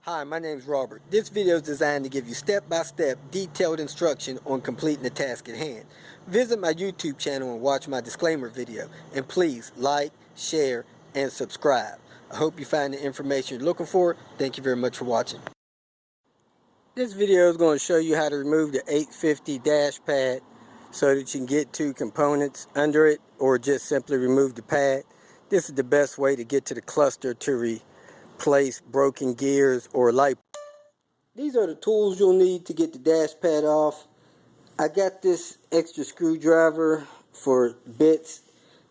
Hi, my name is Robert. This video is designed to give you step-by-step detailed instruction on completing the task at hand. Visit my YouTube channel and watch my disclaimer video. And please like, share, and subscribe. I hope you find the information you're looking for. Thank you very much for watching. This video is going to show you how to remove the 850 dash pad so that you can get two components under it, or just simply remove the pad. This is the best way to get to the cluster to replace broken gears or light. These are the tools you'll need to get the dash pad off. I got this extra screwdriver for bits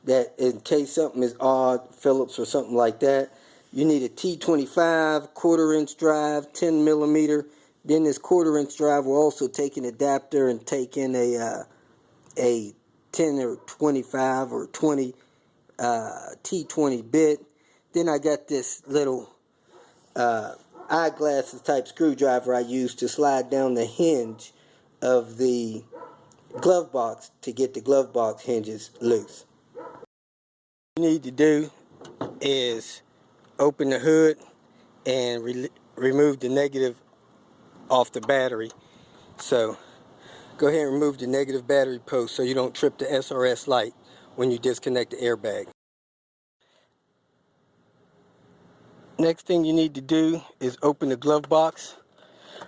that in case something is odd, Phillips or something like that. You need a T25 quarter-inch drive, 10 millimeter. Then this quarter-inch drive will also take an adapter and take in a 10 or 25 or 20 T20 bit. Then I got this little eyeglasses type screwdriver I use to slide down the hinge of the glove box to get the glove box hinges loose. What you need to do is open the hood and remove the negative off the battery. So go ahead and remove the negative battery post so you don't trip the SRS light when you disconnect the airbag. Next thing you need to do is open the glove box,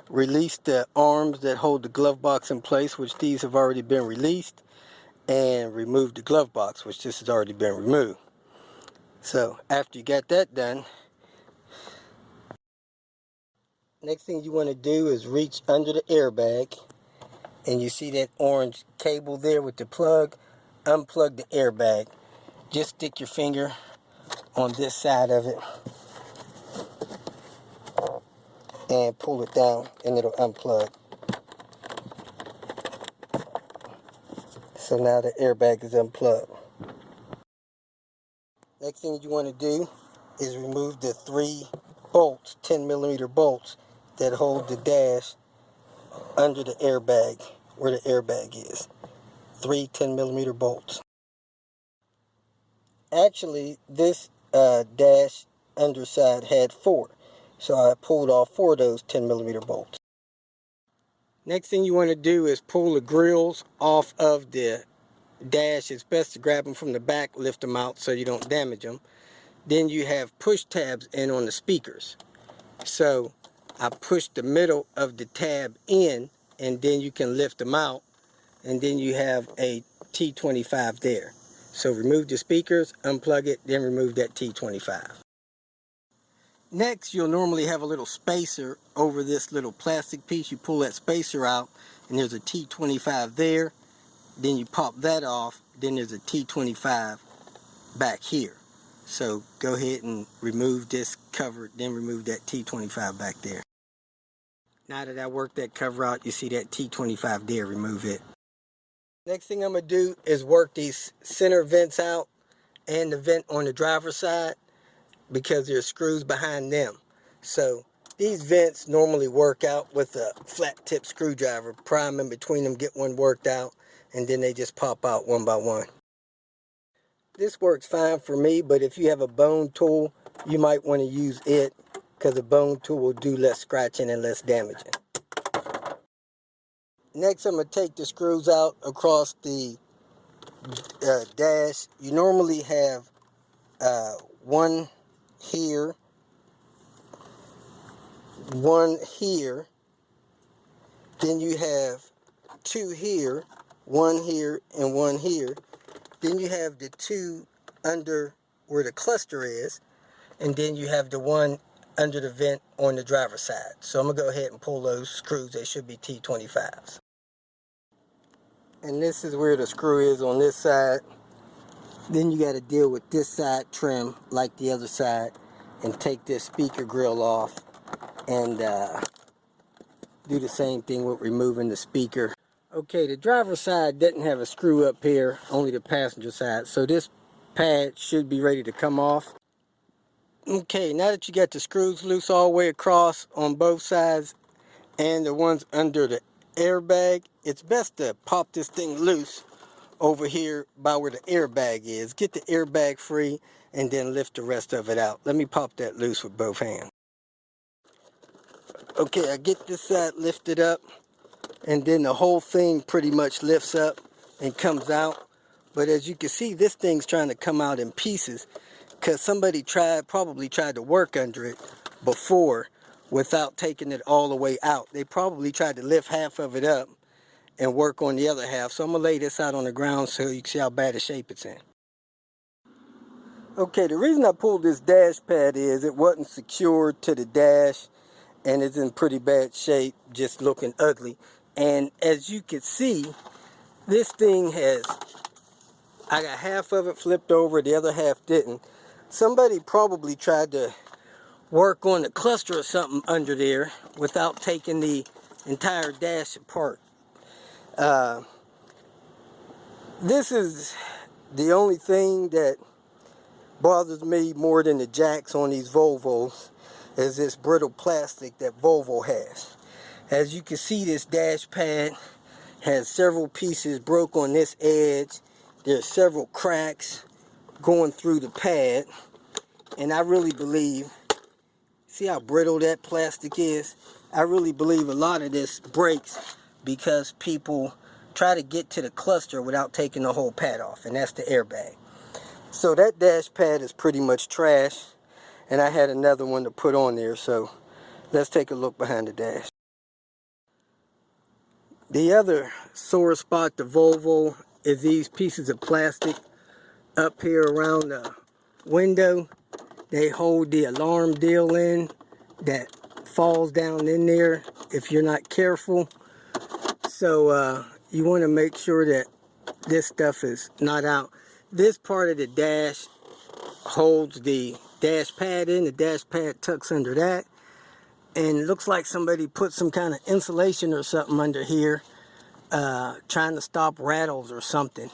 release the arms that hold the glove box in place, which these have already been released, and remove the glove box, which this has already been removed. So after you got that done, next thing you want to do is reach under the airbag, and you see that orange cable there with the plug. Unplug the airbag. Just stick your finger on this side of it and pull it down, and it'll unplug. So now the airbag is unplugged. Next thing you want to do is remove the 3 bolts, 10 millimeter bolts that hold the dash under the airbag, where the airbag is. 3 10 millimeter bolts. Actually, this dash underside had 4, so I pulled off 4 of those 10 millimeter bolts. Next thing you want to do is pull the grills off of the dash. It's best to grab them from the back, lift them out so you don't damage them. Then you have push tabs in on the speakers. So I push the middle of the tab in, and then you can lift them out, and then you have a T25 there. So remove the speakers, unplug it, then remove that T25. Next, you'll normally have a little spacer over this little plastic piece. You pull that spacer out, and there's a T25 there. Then you pop that off, then there's a T25 back here. So go ahead and remove this cover, then remove that T25 back there. Now that I worked that cover out, you see that T25 there, remove it. Next thing I'm going to do is work these center vents out and the vent on the driver's side, because there's screws behind them. So these vents normally work out with a flat tip screwdriver. Prime in between them, get one worked out, and then they just pop out one by one. This works fine for me, but if you have a bone tool, you might want to use it, because a bone tool will do less scratching and less damaging. Next, I'm going to take the screws out across the dash. You normally have one here, one here, then you have 2 here, 1 here, and 1 here. Then you have the 2 under where the cluster is, and then you have the 1 under the vent on the driver's side. So I'm going to go ahead and pull those screws. They should be T25s. And this is where the screw is on this side. Then you got to deal with this side trim like the other side, and take this speaker grill off, and do the same thing with removing the speaker. Okay, the driver's side doesn't have a screw up here, only the passenger side. So this pad should be ready to come off. Okay, now that you got the screws loose all the way across on both sides and the ones under the airbag, it's best to pop this thing loose over here by where the airbag is. Get the airbag free and then lift the rest of it out. Let me pop that loose with both hands. Okay, I get this side lifted up, and then the whole thing pretty much lifts up and comes out. But as you can see, this thing's trying to come out in pieces because somebody probably tried to work under it before without taking it all the way out. They probably tried to lift half of it up and work on the other half. So I'm gonna lay this out on the ground so you can see how bad a shape it's in. Okay, the reason I pulled this dash pad is it wasn't secured to the dash and it's in pretty bad shape, just looking ugly. And as you can see, this thing I got half of it flipped over, the other half didn't. Somebody probably tried to work on the cluster or something under there without taking the entire dash apart. This is the only thing that bothers me more than the jacks on these Volvos is this brittle plastic that Volvo has. As you can see, this dash pad has several pieces broke on this edge. There's several cracks going through the pad, and I really believe, see how brittle that plastic is? I really believe a lot of this breaks because people try to get to the cluster without taking the whole pad off, and that's the airbag. So that dash pad is pretty much trash, and I had another one to put on there, so let's take a look behind the dash. The other sore spot to Volvo is these pieces of plastic up here around the window. They hold the alarm deal in that falls down in there if you're not careful. So you want to make sure that this stuff is not out. This part of the dash holds the dash pad in. The dash pad tucks under that. And it looks like somebody put some kind of insulation or something under here, trying to stop rattles or something.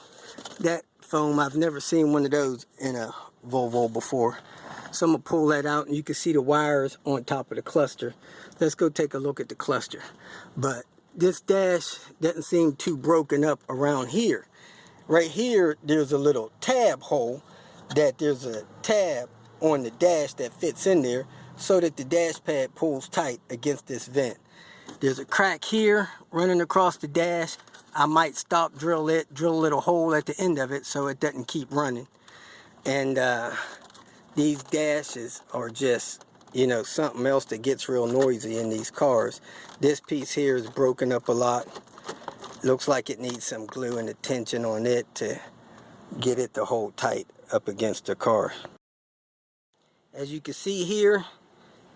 That foam, I've never seen one of those in a Volvo before. So I'm going to pull that out, and you can see the wires on top of the cluster. Let's go take a look at the cluster. But this dash doesn't seem too broken up around here. Right here, there's a little tab hole that there's a tab on the dash that fits in there so that the dash pad pulls tight against this vent. There's a crack here running across the dash. I might stop, drill a little hole at the end of it so it doesn't keep running. And these dashes are just, you know, something else that gets real noisy in these cars. This piece here is broken up a lot. Looks like it needs some glue and attention on it to get it to hold tight up against the car. As you can see here,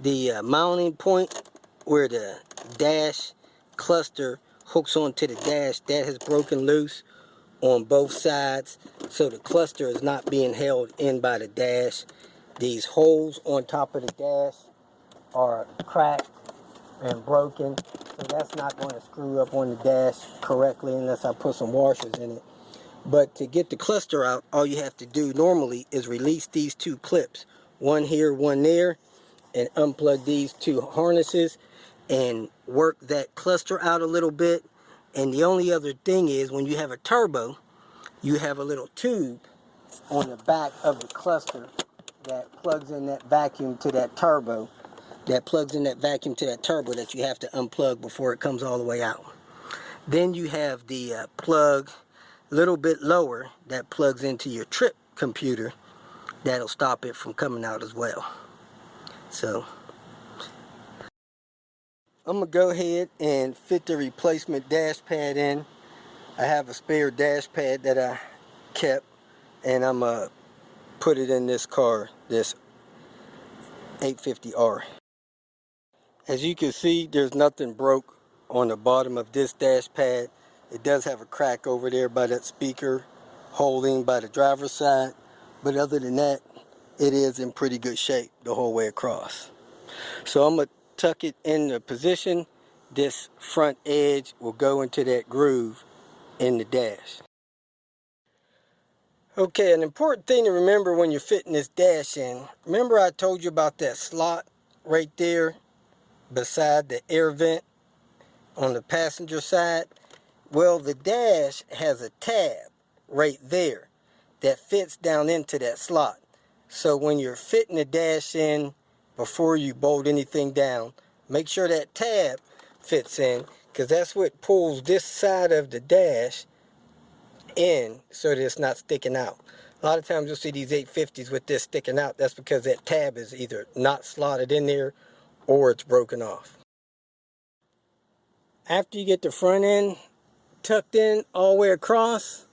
the mounting point where the dash cluster hooks onto the dash, that has broken loose on both sides, so the cluster is not being held in by the dash. These holes on top of the dash are cracked and broken, so that's not going to screw up on the dash correctly unless I put some washers in it. But to get the cluster out, all you have to do normally is release these two clips, one here, one there, and unplug these two harnesses and work that cluster out a little bit. And the only other thing is, when you have a turbo, you have a little tube on the back of the cluster that plugs in that vacuum to that turbo, that you have to unplug before it comes all the way out. Then you have the plug a little bit lower that plugs into your trip computer. That'll stop it from coming out as well. So I'm going to go ahead and fit the replacement dash pad in. I have a spare dash pad that I kept, and I'm going to put it in this car, this 850R. As you can see, there's nothing broke on the bottom of this dash pad. It does have a crack over there by that speaker holding by the driver's side, but other than that, it is in pretty good shape the whole way across. So I'm going to tuck it in the position. This front edge will go into that groove in the dash. Okay, an important thing to remember when you're fitting this dash in, remember I told you about that slot right there beside the air vent on the passenger side? Well, the dash has a tab right there that fits down into that slot. So when you're fitting the dash in, before you bolt anything down, make sure that tab fits in, because that's what pulls this side of the dash in so that it's not sticking out. A lot of times you'll see these 850s with this sticking out. That's because that tab is either not slotted in there or it's broken off. After you get the front end tucked in all the way across,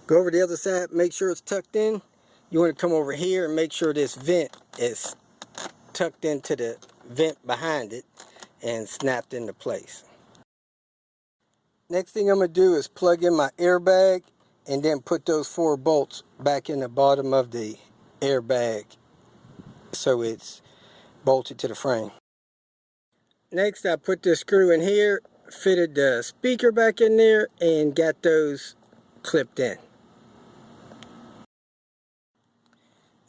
go over the other side, make sure it's tucked in. You want to come over here and make sure this vent is tucked into the vent behind it and snapped into place. Next thing I'm going to do is plug in my airbag and then put those 4 bolts back in the bottom of the airbag so it's bolted to the frame. Next, I put this screw in here, fitted the speaker back in there, and got those clipped in.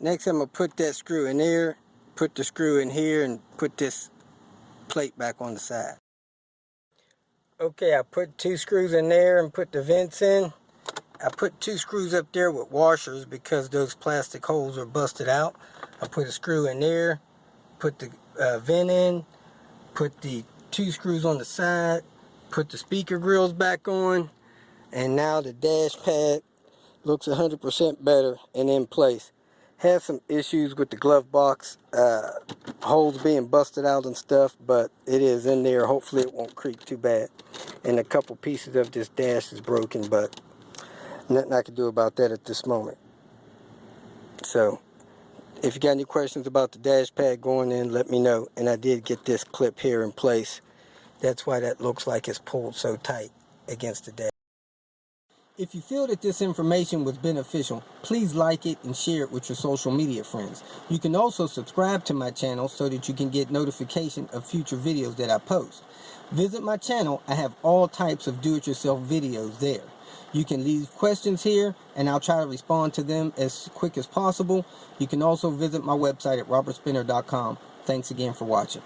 Next, I'm going to put that screw in there, put the screw in here, and put this plate back on the side. Okay, I put 2 screws in there and put the vents in. I put 2 screws up there with washers because those plastic holes are busted out. I put a screw in there, put the vent in, put the 2 screws on the side, put the speaker grills back on, and now the dash pad looks 100% better and in place. Had some issues with the glove box, holes being busted out and stuff, but it is in there. Hopefully it won't creak too bad. And a couple pieces of this dash is broken, but nothing I can do about that at this moment. So, if you got any questions about the dash pad going in, let me know. And I did get this clip here in place. That's why that looks like it's pulled so tight against the dash. If you feel that this information was beneficial, please like it and share it with your social media friends. You can also subscribe to my channel so that you can get notification of future videos that I post. Visit my channel. I have all types of do-it-yourself videos there. You can leave questions here and I'll try to respond to them as quick as possible. You can also visit my website at robertspinner.com. Thanks again for watching.